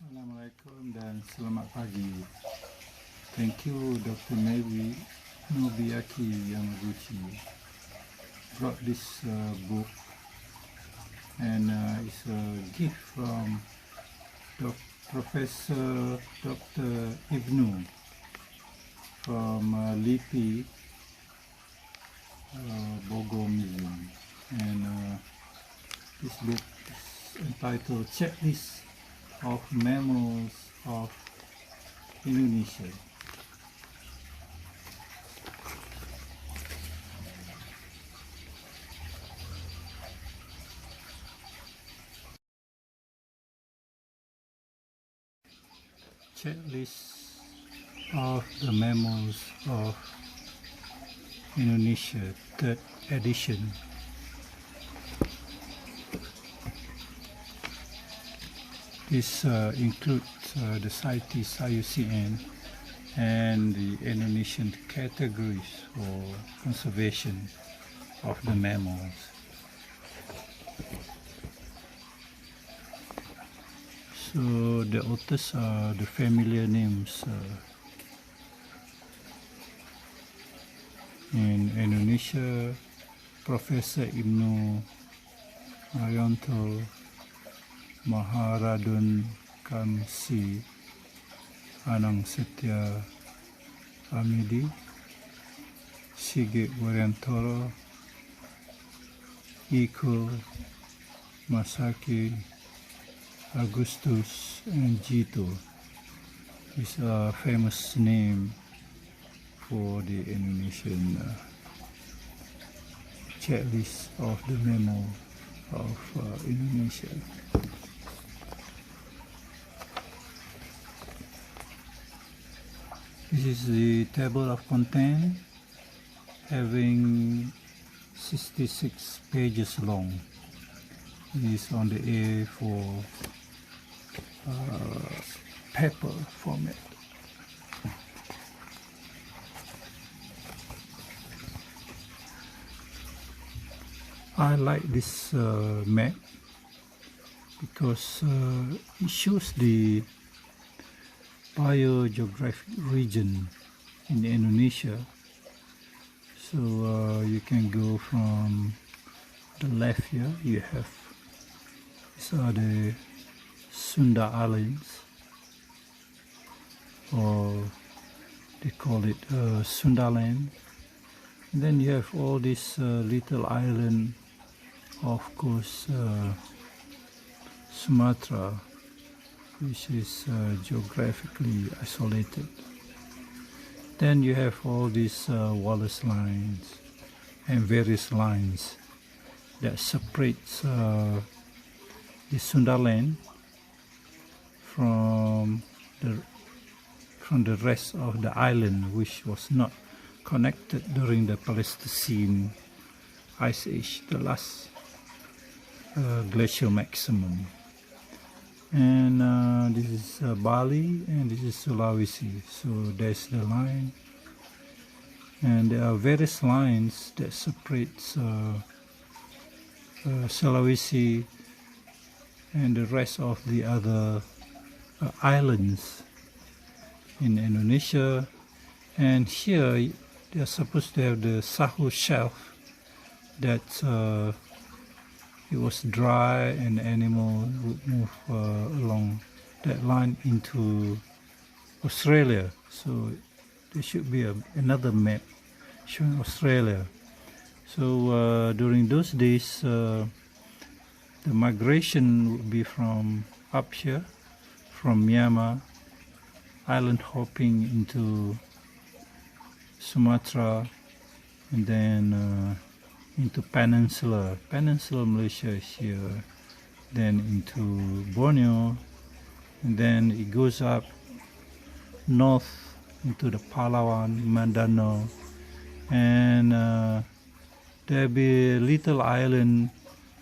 Assalamualaikum dan selamat pagi. Thank you Dr. Nobuaki Yamaguchi brought this book, and it's a gift from Professor Dr. Ibnu from LIPI Bogor Museum, and this book is entitled Checklist of Mammals of Indonesia. Checklist of the Mammals of Indonesia, 3rd edition. This includes the CITES IUCN and the Indonesian categories for conservation of the mammals. So the otters are the familiar names in Indonesia. Professor Ibnu Arianto Maharadun Kamsi Anang Setia Amidi Sigit Wariantoro Iko Masaki Augustus and Jito is a famous name for the Indonesian checklist of the mammal of Indonesia. This is the table of content, having 66 pages long. It is on the A4 paper format. I like this map because it shows the biogeographic region in Indonesia. So you can go from the left here, you have, these are the Sunda Islands, or they call it Sundaland. And then you have all this little island, of course, Sumatra, which is geographically isolated. Then you have all these Wallace lines and various lines that separates the Sundaland from the rest of the island, which was not connected during the Pleistocene Ice Age, the last glacial maximum. And this is Bali, and this is Sulawesi. So there's the line, and there are various lines that separates Sulawesi and the rest of the other islands in Indonesia. And here they're supposed to have the Sahu shelf that it was dry and animal would move along that line into Australia. So there should be another map showing Australia. So during those days the migration would be from up here, from Myanmar, island hopping into Sumatra, and then into Peninsula Malaysia is here, then into Borneo, and then it goes up north into the Palawan, Mindanao, and there'll be a little island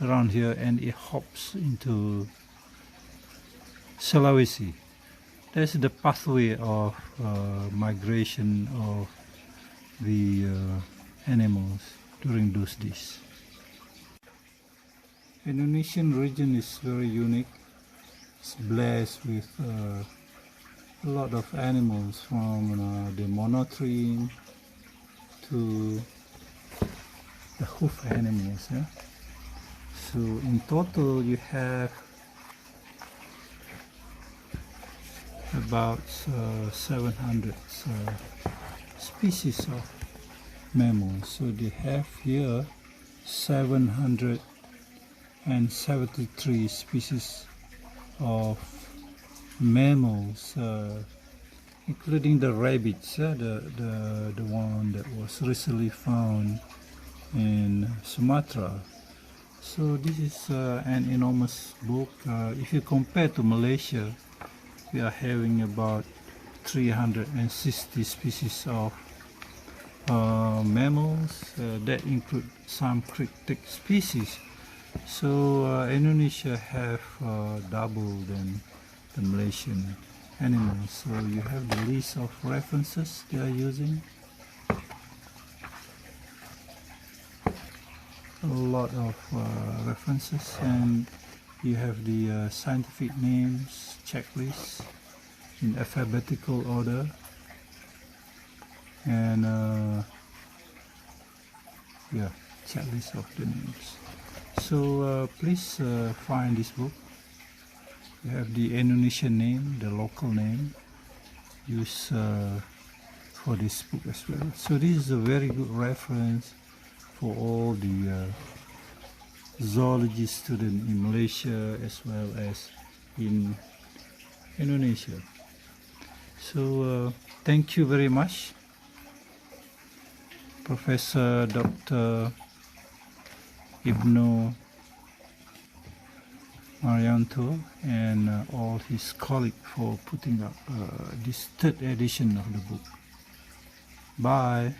around here, and it hops into Sulawesi. That's the pathway of migration of the animals during those days. Indonesian region is very unique It's blessed with a lot of animals, from the monotreme to the hoof animals. Yeah? So in total you have about 700 species of mammals. So they have here 773 species of mammals, including the rabbits, the one that was recently found in Sumatra. So this is an enormous book. If you compare to Malaysia, we are having about 360 species of mammals that include some cryptic species. So Indonesia have double than the Malaysian animals. So you have the list of references they are using. A lot of references, and you have the scientific names checklist in alphabetical order, and yeah, checklist of the names. So please find this book. You have the Indonesian name, the local name used for this book as well. So this is a very good reference for all the zoology students in Malaysia as well as in Indonesia. So thank you very much, Professor Dr. Ibnu Marianto and all his colleagues for putting up this third edition of the book. Bye.